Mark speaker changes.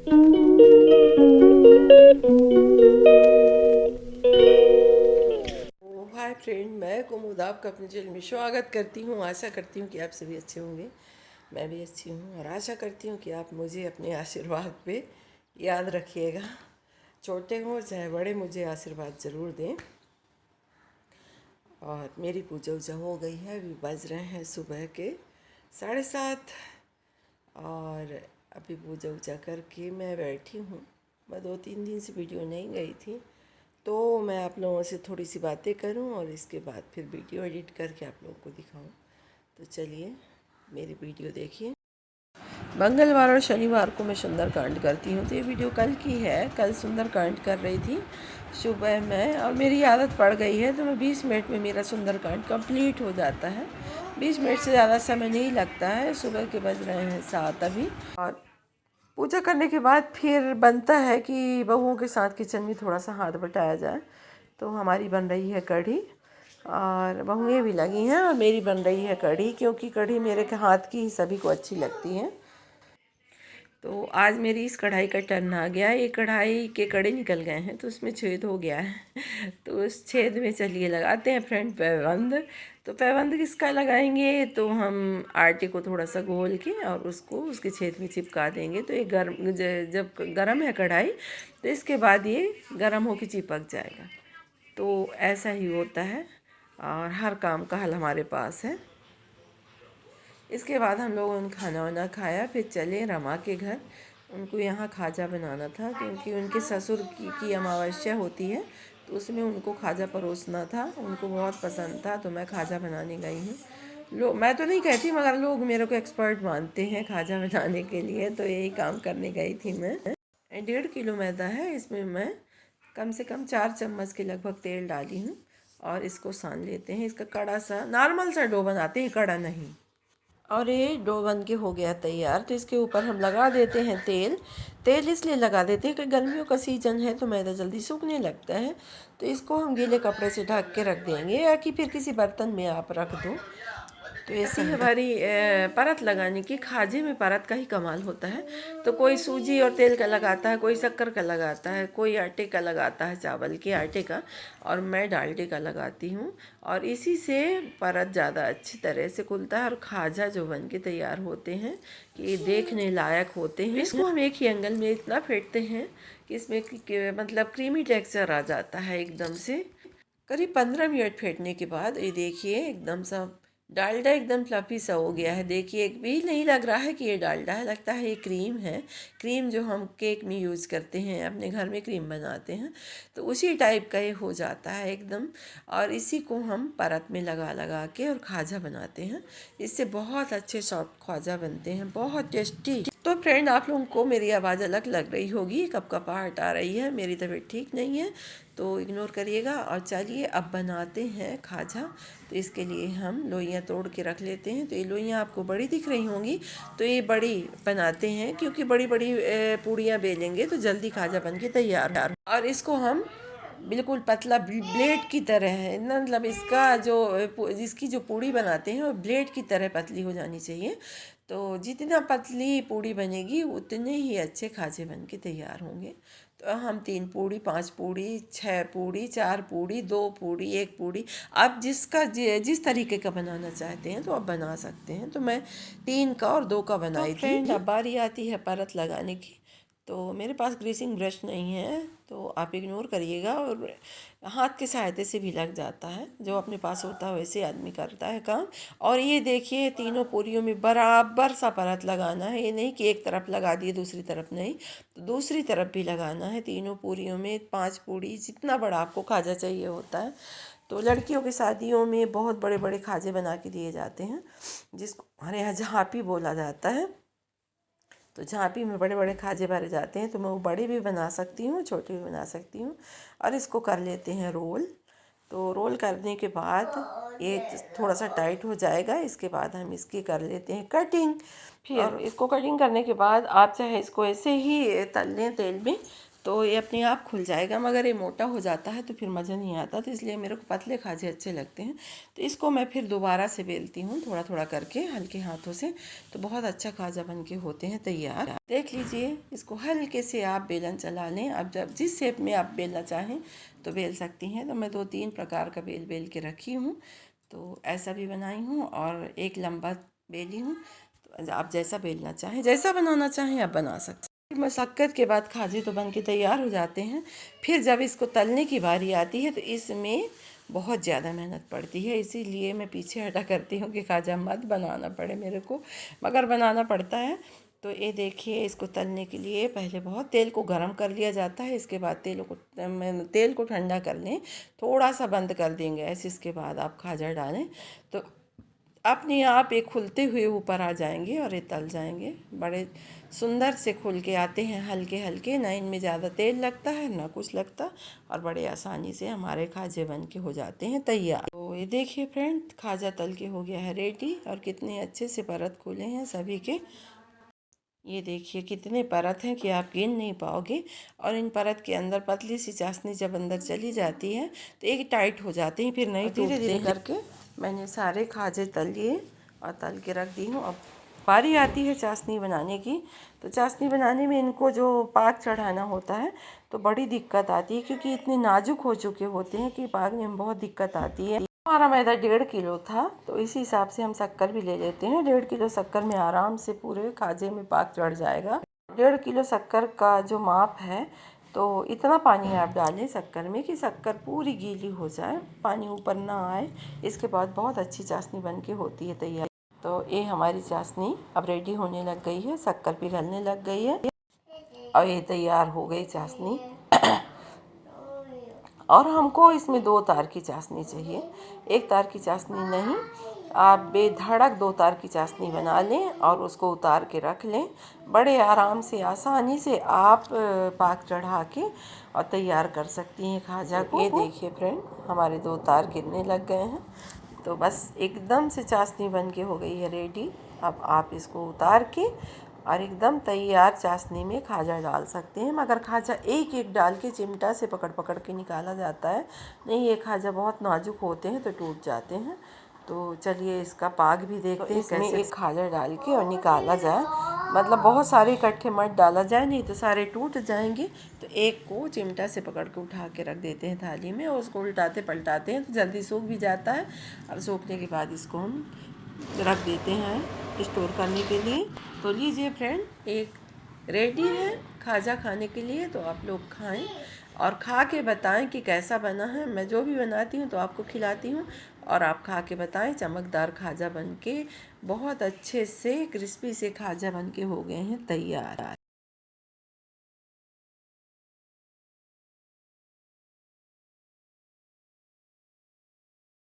Speaker 1: Hi friend, मैं कुमुद आपका अपने चैनल में स्वागत करती हूँ। आशा करती हूँ कि आप सभी अच्छे होंगे। मैं भी अच्छी हूँ और आशा करती हूँ कि आप मुझे अपने आशीर्वाद पे याद रखिएगा। छोटे हों चाहे बड़े, मुझे आशीर्वाद ज़रूर दें। और मेरी पूजा वूजा हो गई है, अभी बज रहे हैं सुबह के 7:30 और अभी पूजा वूजा करके मैं बैठी हूँ। मैं 2-3 दिन से वीडियो नहीं गई थी, तो मैं आप लोगों से थोड़ी सी बातें करूं और इसके बाद फिर वीडियो एडिट करके आप लोगों को दिखाऊं। तो चलिए मेरी वीडियो देखिए। मंगलवार और शनिवार को मैं सुंदरकांड करती हूँ, तो ये वीडियो कल की है। कल सुंदरकांड कर रही थी सुबह में और मेरी आदत पड़ गई है, तो मैं 20 मिनट में मेरा सुंदरकांड कंप्लीट हो जाता है। 20 मिनट से ज़्यादा समय नहीं लगता है। सुबह के बज रहे हैं 7 अभी। और पूजा करने के बाद फिर बनता है कि बहुओं के साथ किचन में थोड़ा सा हाथ बटाया जाए। तो हमारी बन रही है कढ़ी और बहुएँ भी लगी हैं और मेरी बन रही है कढ़ी, क्योंकि कढ़ी मेरे हाथ की ही सभी को अच्छी लगती है। तो आज मेरी इस कढ़ाई का टर्न आ गया। ये कढ़ाई के कड़े निकल गए हैं तो उसमें छेद हो गया है। तो उस छेद में चलिए लगाते हैं फ्रेंड पैबंद। तो पैबंद किसका लगाएंगे, तो हम आटे को थोड़ा सा घोल के और उसको उसके छेद में चिपका देंगे। तो ये जब गर्म है कढ़ाई, तो इसके बाद ये गर्म होकर चिपक जाएगा। तो ऐसा ही होता है और हर काम का हल हमारे पास है। इसके बाद हम लोगों ने खाना वाना खाया, फिर चले रमा के घर। उनको यहाँ खाजा बनाना था, क्योंकि उनके ससुर की अमावस्या होती है, तो उसमें उनको खाजा परोसना था। उनको बहुत पसंद था, तो मैं खाजा बनाने गई हूँ। मैं तो नहीं कहती, मगर लोग मेरे को एक्सपर्ट मानते हैं खाजा बनाने के लिए, तो यही काम करने गई थी मैं। 1.5 किलो मैदा है, इसमें मैं कम से कम 4 चम्मच के लगभग तेल डाली हूँ और इसको सान लेते हैं। इसका कड़ा सा नॉर्मल सा डो बनाते हैं, कड़ा नहीं। और ये डो बन के हो गया तैयार। तो इसके ऊपर हम लगा देते हैं तेल। तेल इसलिए लगा देते हैं कि गर्मियों का सीज़न है तो मैदा जल्दी सूखने लगता है। तो इसको हम गीले कपड़े से ढक के रख देंगे, या कि फिर किसी बर्तन में आप रख दो। तो ऐसी हमारी परत लगाने की, खाजे में परत का ही कमाल होता है। तो कोई सूजी और तेल का लगाता है, कोई शक्कर का लगाता है, कोई आटे का लगाता है, चावल के आटे का, और मैं डालडे का लगाती हूँ। और इसी से परत ज़्यादा अच्छी तरह से खुलता है और खाजा जो बन के तैयार होते हैं कि देखने लायक होते हैं। इसको हम एक ही एंगल में इतना फेंटते हैं कि इसमें मतलब क्रीमी टेक्सचर आ जाता है एकदम से। करीब 15 मिनट फेंटने के बाद ये देखिए एकदम सा डालडा एकदम फ्लफी सा हो गया है। देखिए एक भी नहीं लग रहा है कि ये डालडा है, लगता है ये क्रीम है। क्रीम जो हम केक में यूज़ करते हैं, अपने घर में क्रीम बनाते हैं, तो उसी टाइप का ये हो जाता है एकदम। और इसी को हम परत में लगा लगा के और खाजा बनाते हैं। इससे बहुत अच्छे सॉफ्ट खाजा बनते हैं, बहुत टेस्टी। तो फ्रेंड, आप लोगों को मेरी आवाज़ अलग लग रही होगी, कपकपाहट आ रही है, मेरी तबीयत ठीक नहीं है, तो इग्नोर करिएगा। और चलिए अब बनाते हैं खाजा। तो इसके लिए हम लोइयाँ तोड़ के रख लेते हैं। तो ये लोइयाँ आपको बड़ी दिख रही होंगी, तो ये बड़ी बनाते हैं, क्योंकि बड़ी बड़ी पूड़ियाँ बेलेंगे तो जल्दी खाजा बन के तैयार हो। और इसको हम बिल्कुल पतला ब्लेड की तरह है ना, मतलब इसका जिसकी जो पूड़ी बनाते हैं वो ब्लेड की तरह पतली हो जानी चाहिए। तो जितना पतली पूड़ी बनेगी उतने ही अच्छे खाजे बन के तैयार होंगे। तो हम 3 पूड़ी, 5 पूड़ी, 6 पूड़ी, 4 पूड़ी, 2 पूड़ी, 1 पूड़ी, आप जिस तरीके का बनाना चाहते हैं तो आप बना सकते हैं। तो मैं 3 का और 2 का बनाई थी। अब बारी आती है परत लगाने की। तो मेरे पास ग्रीसिंग ब्रश नहीं है, तो आप इग्नोर करिएगा। और हाथ के सहायते से भी लग जाता है, जो अपने पास होता है वैसे आदमी करता है काम। और ये देखिए तीनों पूरियों में बराबर सा परत लगाना है। ये नहीं कि एक तरफ लगा दिए दूसरी तरफ नहीं, तो दूसरी तरफ भी लगाना है। तीनों पूरियों में 5 पूड़ी, जितना बड़ा आपको खाजा चाहिए होता है। तो लड़कियों की शादियों में बहुत बड़े बड़े खाजे बना के दिए जाते हैं, जिसको हमारे यहाँ झाँपी बोला जाता है। तो झाँपी में बड़े बड़े खाजे भरे जाते हैं, तो मैं वो बड़े भी बना सकती हूँ, छोटे भी बना सकती हूँ। और इसको कर लेते हैं रोल। तो रोल करने के बाद ये थोड़ा सा टाइट हो जाएगा। इसके बाद हम इसकी कर लेते हैं कटिंग। फिर और इसको कटिंग करने के बाद आप चाहे इसको ऐसे ही तल लें तेल में, तो ये अपने आप खुल जाएगा, मगर ये मोटा हो जाता है तो फिर मज़ा नहीं आता, तो इसलिए मेरे को पतले खाजे अच्छे लगते हैं। तो इसको मैं फिर दोबारा से बेलती हूँ थोड़ा थोड़ा करके हल्के हाथों से, तो बहुत अच्छा खाजा बन के होते हैं तैयार। देख लीजिए, इसको हल्के से आप बेलन चला लें। अब जब जिस शेप में आप बेलना चाहें तो बेल सकती हैं। तो मैं 2-3 प्रकार का बेल के रखी हूँ, तो ऐसा भी बनाई हूँ और एक लंबा बेली हूँ। तो आप जैसा बेलना चाहें, जैसा बनाना चाहें आप बना सकते हैं। मशक्क़त के बाद खाजे तो बन के तैयार हो जाते हैं। फिर जब इसको तलने की बारी आती है तो इसमें बहुत ज़्यादा मेहनत पड़ती है, इसीलिए मैं पीछे हटा करती हूँ कि खाजा मत बनाना पड़े मेरे को, मगर बनाना पड़ता है। तो ये देखिए, इसको तलने के लिए पहले बहुत तेल को गर्म कर लिया जाता है। इसके बाद तेल को ठंडा कर लें, थोड़ा सा बंद कर देंगे ऐसे। इसके बाद आप खाजा डालें तो अपने आप ये खुलते हुए ऊपर आ जाएंगे और ये तल जाएंगे। बड़े सुंदर से खुल के आते हैं, हल्के हल्के, ना इनमें ज़्यादा तेल लगता है ना कुछ लगता, और बड़े आसानी से हमारे खाजे बन के हो जाते हैं तैयार। तो ये देखिए फ्रेंड, खाजा तल के हो गया है रेडी, और कितने अच्छे से परत खुले हैं सभी के। ये देखिए कितने परत हैं कि आप गिन नहीं पाओगे। और इन परत के अंदर पतली सी चाशनी जब अंदर चली जाती है तो एक टाइट हो जाते हैं, फिर नहीं टूटते हैं। धीरे धीरे करके मैंने सारे खाजे तल लिए और तल के रख दी हूँ। अब बारी आती है चाशनी बनाने की। तो चाशनी बनाने में इनको जो पाक चढ़ाना होता है तो बड़ी दिक्कत आती है, क्योंकि इतने नाजुक हो चुके होते हैं कि पाकने में बहुत दिक्कत आती है। हमारा मैदा 1.5 किलो था, तो इसी हिसाब से हम शक्कर भी ले लेते हैं। 1.5 किलो शक्कर में आराम से पूरे खाजे में पाक चढ़ जाएगा। 1.5 किलो शक्कर का जो माप है, तो इतना पानी आप डालें शक्कर में कि शक्कर पूरी गीली हो जाए, पानी ऊपर ना आए। इसके बाद बहुत अच्छी चाशनी बन के होती है तैयार। तो ये हमारी चाशनी अब रेडी होने लग गई है, शक्कर पिघलने लग गई है और ये तैयार हो गई चाशनी। और हमको इसमें 2 तार की चाशनी चाहिए, 1 तार की चाशनी नहीं। आप बेधड़क 2 तार की चाशनी बना लें और उसको उतार के रख लें। बड़े आराम से, आसानी से आप पाक चढ़ा के और तैयार कर सकती हैं खाजा को। ये देखिए फ्रेंड, हमारे 2 तार गिरने लग गए हैं, तो बस एकदम से चाशनी बन के हो गई है रेडी। अब आप इसको उतार के और एकदम तैयार चाशनी में खाजा डाल सकते हैं, मगर खाजा एक एक डाल के चिमटा से पकड़ पकड़ के निकाला जाता है। नहीं, ये खाजा बहुत नाजुक होते हैं तो टूट जाते हैं। तो चलिए इसका पाक भी देखते हैं, इसमें एक खाजा डाल के और निकाला जाए। मतलब बहुत सारे इकट्ठे मत डाला जाए, नहीं तो सारे टूट जाएंगे। तो एक को चिमटा से पकड़ के उठा के रख देते हैं थाली में, और उसको उल्टाते पलटाते हैं तो जल्दी सूख भी जाता है। और सूखने के बाद इसको हम रख देते हैं स्टोर करने के लिए। तो लीजिए फ्रेंड, एक रेडी है खाजा खाने के लिए। तो आप लोग खाएं और खा के बताएं कि कैसा बना है। मैं जो भी बनाती हूँ तो आपको खिलाती हूँ, और आप खा के बताएं। चमकदार खाजा बन के, बहुत अच्छे से क्रिस्पी से खाजा बन के हो गए हैं तैयार।